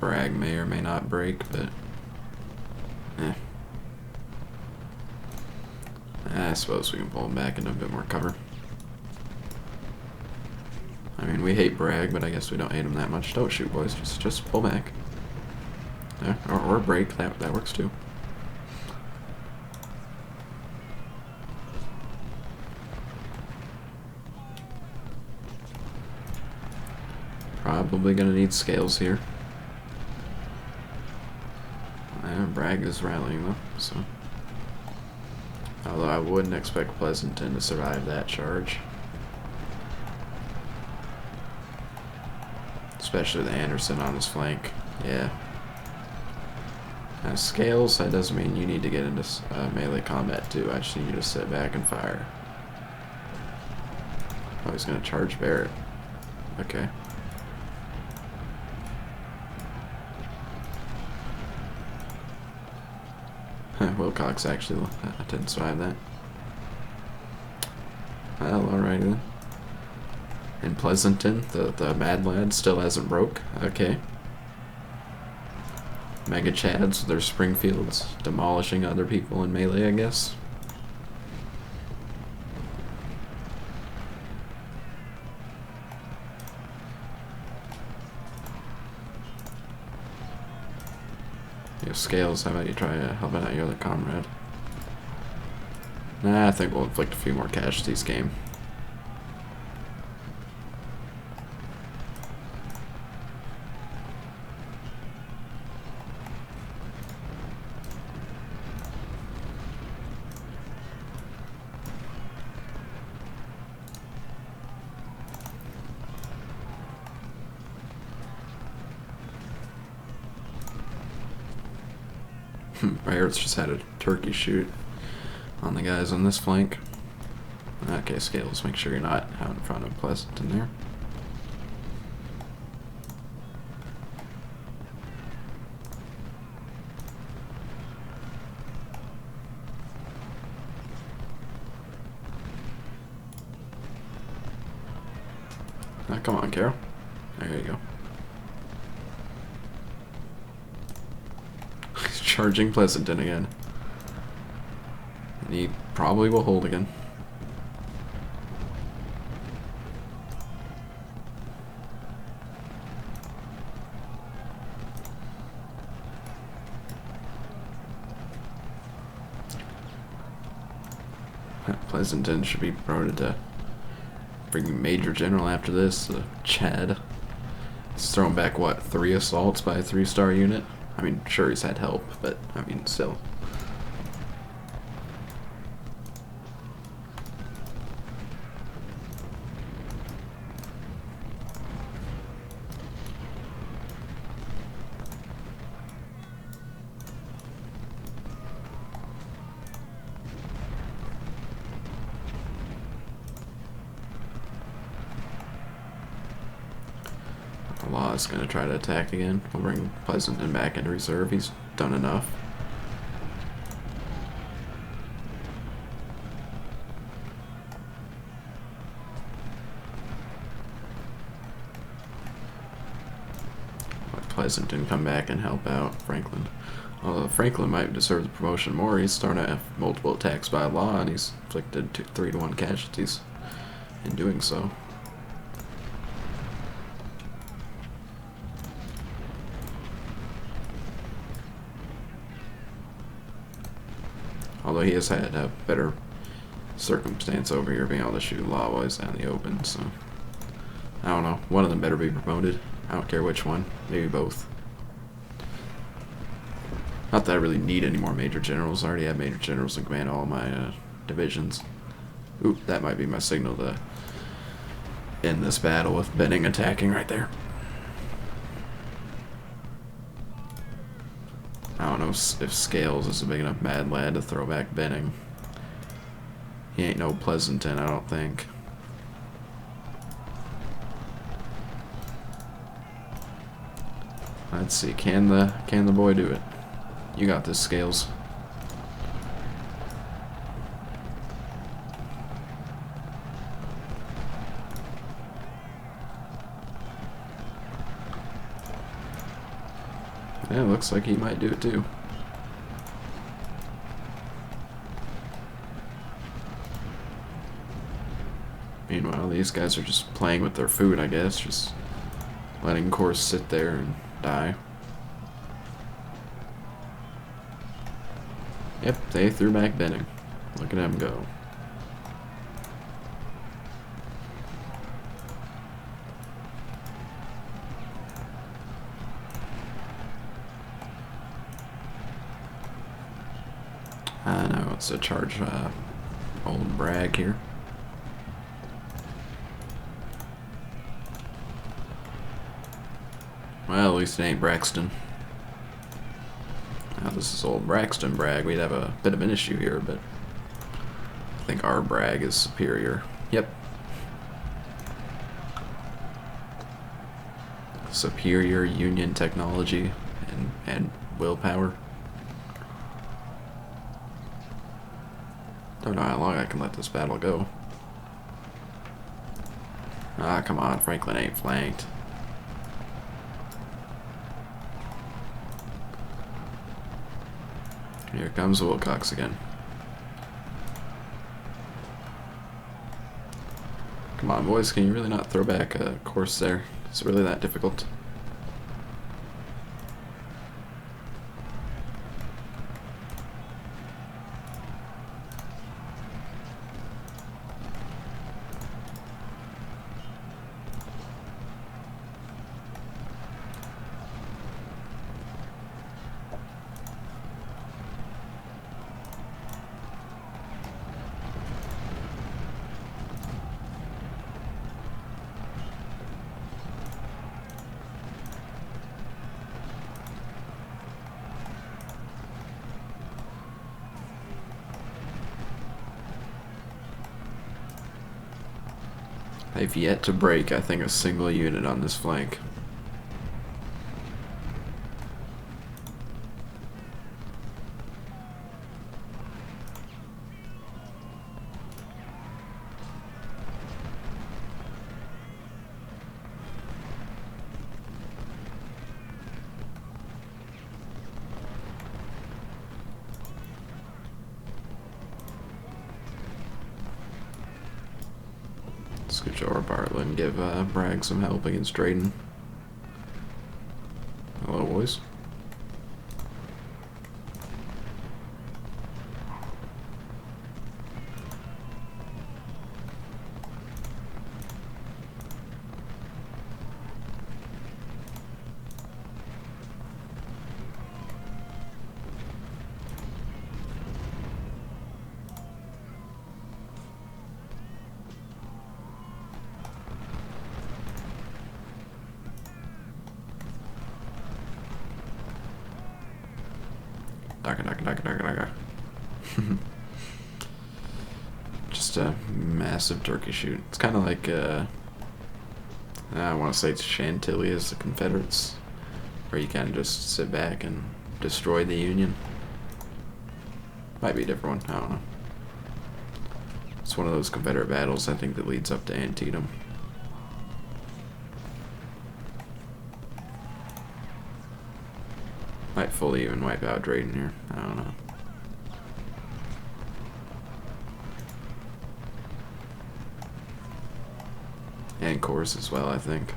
Bragg may or may not break, but I suppose we can pull him back into a bit more cover. I mean, we hate Bragg, but I guess we don't hate him that much. Don't shoot, boys. Just pull back. Yeah, or break. That works too. Probably gonna need scales here. Bragg is rallying though, so. Although I wouldn't expect Pleasanton to survive that charge. Especially with Anderson on his flank. Yeah. Now scales, that doesn't mean you need to get into melee combat too. I just need you to sit back and fire. Oh, he's gonna charge Barrett. Okay. Wilcox actually didn't survive that. Well, alright then. And Pleasanton, the Mad Lad, still hasn't broke. Okay. Mega Chads, their Springfields, demolishing other people in melee, I guess. Scales, how about you try helping out your other comrade? Nah, I think we'll inflict a few more casualties game. Pirates just had a turkey shoot on the guys on this flank. Okay, Scales, make sure you're not out in front of Pleasanton there. Come on, Carol. There you go. He's charging Pleasanton again. And he probably will hold again. Pleasanton should be promoted to freaking Major General after this. Chad. He's thrown back, what, 3 assaults by a 3-star unit? I mean, sure, he's had help, but, I mean, still. Law's gonna try to attack again. We'll bring Pleasanton back into reserve. He's done enough. Let Pleasanton come back and help out Franklin. Although Franklin might deserve the promotion more. He's starting to have multiple attacks by Law, and he's inflicted 3-to-1 casualties in doing so. Although he has had a better circumstance over here being able to shoot Law while he's out in the open, so I don't know. One of them better be promoted. I don't care which one. Maybe both. Not that I really need any more Major Generals. I already have Major Generals in command of all my divisions. Oop, that might be my signal to end this battle with Benning attacking right there. I don't know if Scales is a big enough mad lad to throw back Benning. He ain't no Pleasanton, I don't think. Let's see, can the boy do it? You got this, Scales. Yeah, looks like he might do it too. Meanwhile, these guys are just playing with their food, I guess. Just letting Corse sit there and die. Yep, they threw back Benning. Look at him go. I know, it's a charge old Bragg here. Well, at least it ain't Braxton. Now, this is old Braxton Bragg. We'd have a bit of an issue here, but I think our Bragg is superior. Yep. Superior Union technology and willpower. Don't know how long I can let this battle go. Ah, come on, Franklin ain't flanked. Here comes Wilcox again. Come on, boys, can you really not throw back a course there? Is it really that difficult? I've yet to break, I think, a single unit on this flank. Scooch over Bartlett and give Bragg some help against Drayden. Hello, boys. Just a massive turkey shoot. It's kind of like, I want to say it's Chantilly as the Confederates, where you kind of just sit back and destroy the Union. Might be a different one, I don't know. It's one of those Confederate battles, I think, that leads up to Antietam. Might fully even wipe out Drayden here, I don't know. And Corse as well, I think.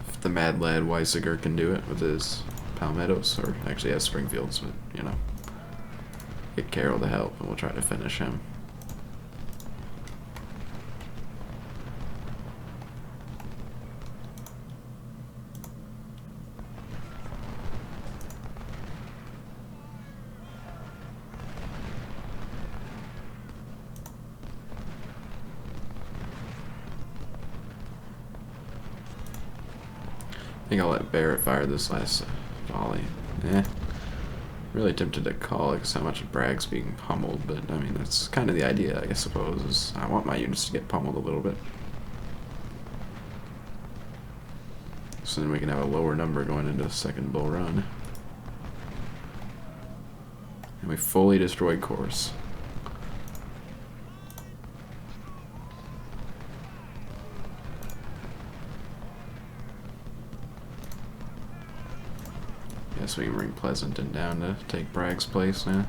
If the Mad Lad Weisiger can do it with his Palmettos, or actually has Springfields, but, you know. Get Carroll to help, and we'll try to finish him. I think I'll let Barrett fire this last volley. Really tempted to call it because how much Bragg's being pummeled, but I mean, that's kind of the idea, I suppose, is I want my units to get pummeled a little bit. So then we can have a lower number going into the second Bull Run. And we fully destroyed Corse. Guess we can bring Pleasanton down to take Bragg's place now.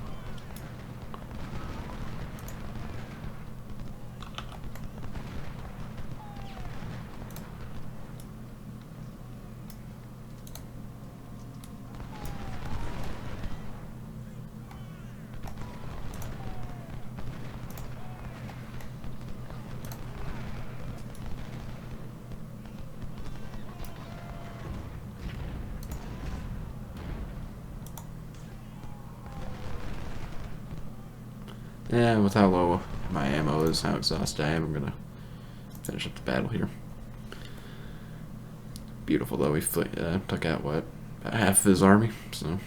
Yeah, with how low my ammo is, how exhausted I am, I'm gonna finish up the battle here. Beautiful though, we took out, what, about half of his army, so.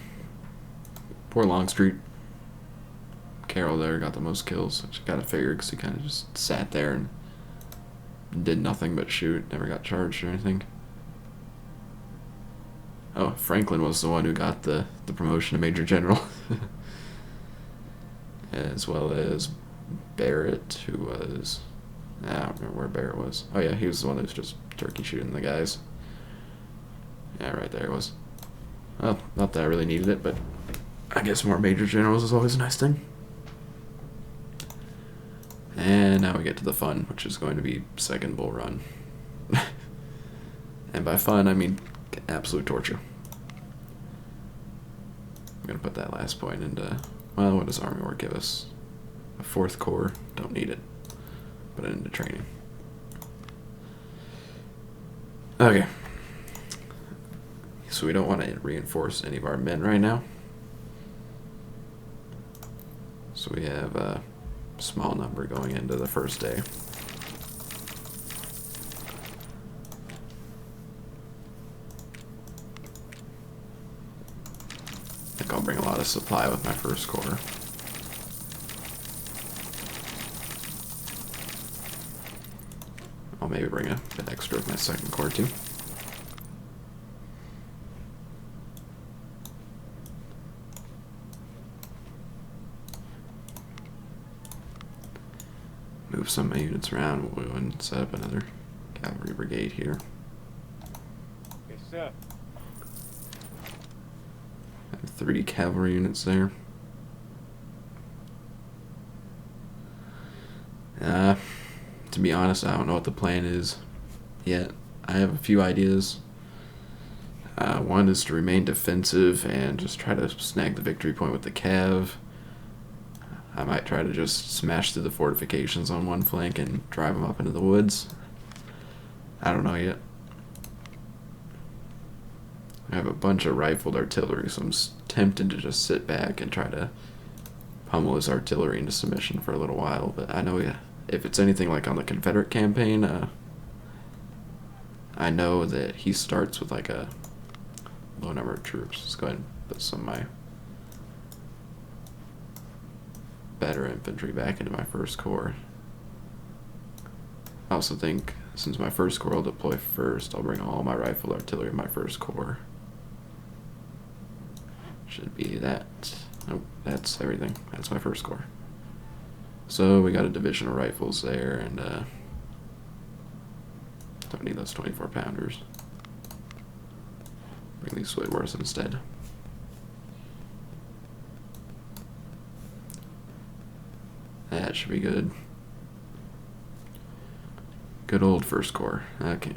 Poor Longstreet. Carroll there got the most kills, which I gotta figure because he kind of just sat there and did nothing but shoot, never got charged or anything. Oh, Franklin was the one who got the promotion to Major General. As well as Barrett, who was... I don't remember where Barrett was. Oh yeah, he was the one that was just turkey shooting the guys. Yeah, right there it was. Well, not that I really needed it, but I guess more Major Generals is always a nice thing. And now we get to the fun, which is going to be second Bull Run. And by fun, I mean absolute torture. I'm going to put that last point into... Well, what does Army War give us? A 4th Corps. Don't need it. Put it into training. Okay. So we don't want to reinforce any of our men right now. So we have a small number going into the first day. I think I'll bring a lot of supply with my 1st Corps. I'll maybe bring a bit extra of my second corps too. Move some of my units around. We'll go and set up another cavalry brigade here. Yes, sir. I have 3 cavalry units there. To be honest, I don't know what the plan is yet. I have a few ideas. One is to remain defensive and just try to snag the victory point with the cav. I might try to just smash through the fortifications on one flank and drive them up into the woods. I don't know yet. I have a bunch of rifled artillery, so I'm tempted to just sit back and try to pummel his artillery into submission for a little while. But I know if it's anything like on the Confederate campaign, I know that he starts with like a low number of troops. Let's go ahead and put some of my better infantry back into my first corps. I also think since my first corps will deploy first, I'll bring all my rifled artillery in my first corps. Should be that. Nope, that's everything. That's my first corps. So we got a division of rifles there, and don't need those 24 pounders. Bring these Swidwars instead. That should be good. Good old first corps. Okay.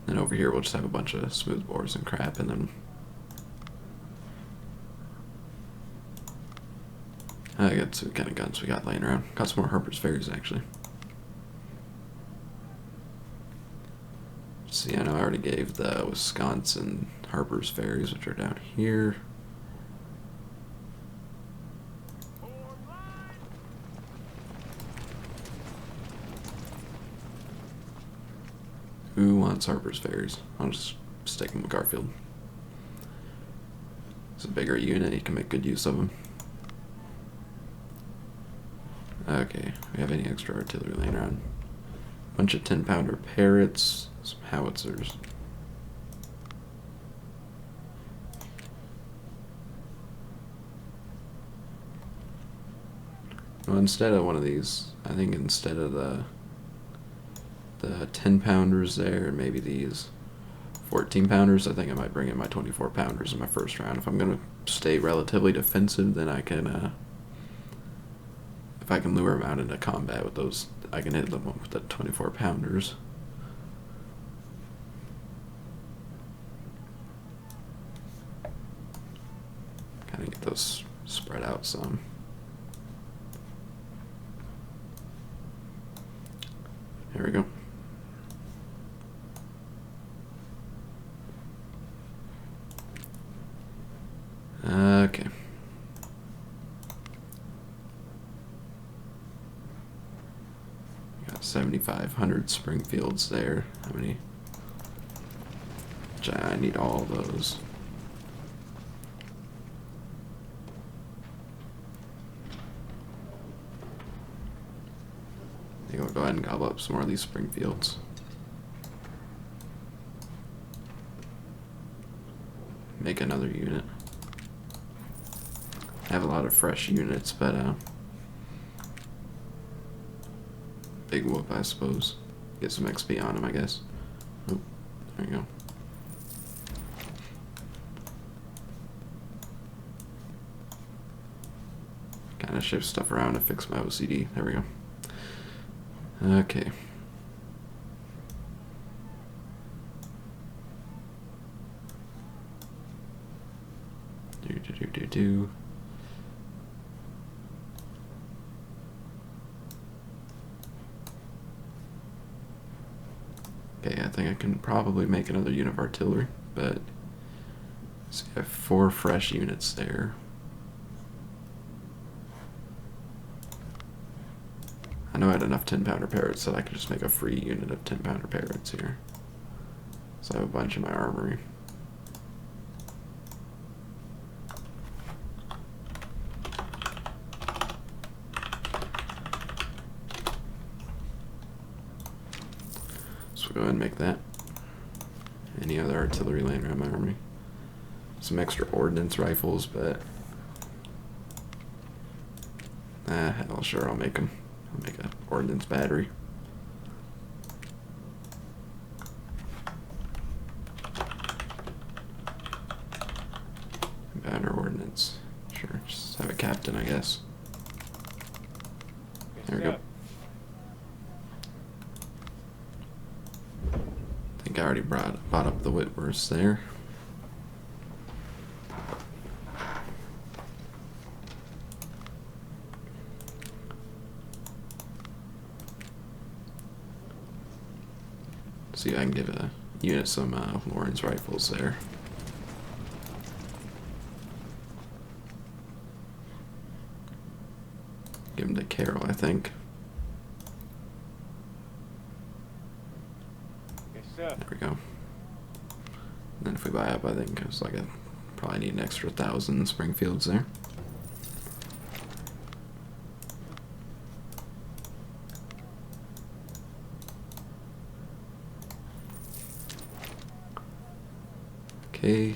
Then over here we'll just have a bunch of smoothbores and crap, and then I got some kind of guns we got laying around. Got some more Harper's Ferries actually. See, I know I already gave the Wisconsin Harper's Ferries, which are down here. Who wants Harper's Ferries? I'll just stick them with Garfield. It's a bigger unit, you can make good use of them. Okay, we have any extra artillery laying around? Bunch of 10-pounder Parrots, some howitzers. Well, instead of one of these, I think instead of the 10-pounders there, and maybe these 14-pounders, I think I might bring in my 24-pounders in my first round. If I'm going to stay relatively defensive, then I can, if I can lure them out into combat with those, I can hit them with the 24-pounders. Kind of get those spread out some. There we go. Okay. Got 7,500 Springfields there. How many? I need all those. I think I'll go ahead and gobble up some more of these Springfields. Make another unit. I have a lot of fresh units, but big whoop, I suppose. Get some XP on them, I guess. Oh, there you go. Kind of shift stuff around to fix my OCD. There we go. Okay. Do. Okay, I think I can probably make another unit of artillery, but so I have 4 fresh units there. I know I had enough 10-pounder Parrots that I could just make a free unit of 10-pounder Parrots here. So I have a bunch in my armory. any other artillery laying around my army. Some extra ordnance rifles, but hell, sure, I'll make them. I'll make an ordnance battery. Banner ordnance. Sure, just have a captain, I guess. Yes, There we sir. go. I think I already bought up the Whitworths there. See if I can give a unit some Lawrence rifles there. Give them to Carol, I think. Yes, sir. There we go. And then if we buy up, I think it's like probably need an extra 1,000 Springfields there. Okay.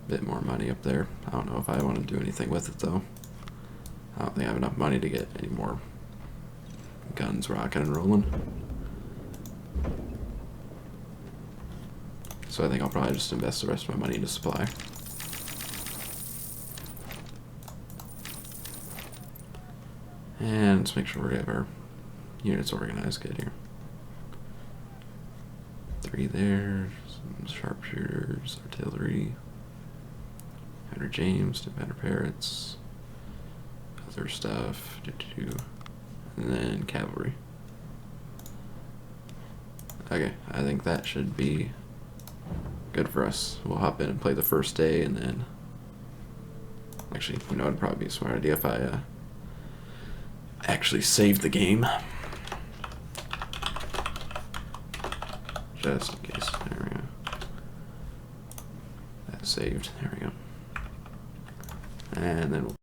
Bit more money up there. I don't know if I want to do anything with it though. I don't think I have enough money to get any more guns rocking and rolling. So I think I'll probably just invest the rest of my money into supply. And let's make sure we have our units organized good here. 3 there, some sharpshooters, artillery, Henry James, 2 Banner Parrots, other stuff, and then cavalry. Okay, I think that should be good for us. We'll hop in and play the first day, and then actually, you know, it'd probably be a smart idea if I actually save the game. Just in case. There we go. That's saved. There we go. And then we'll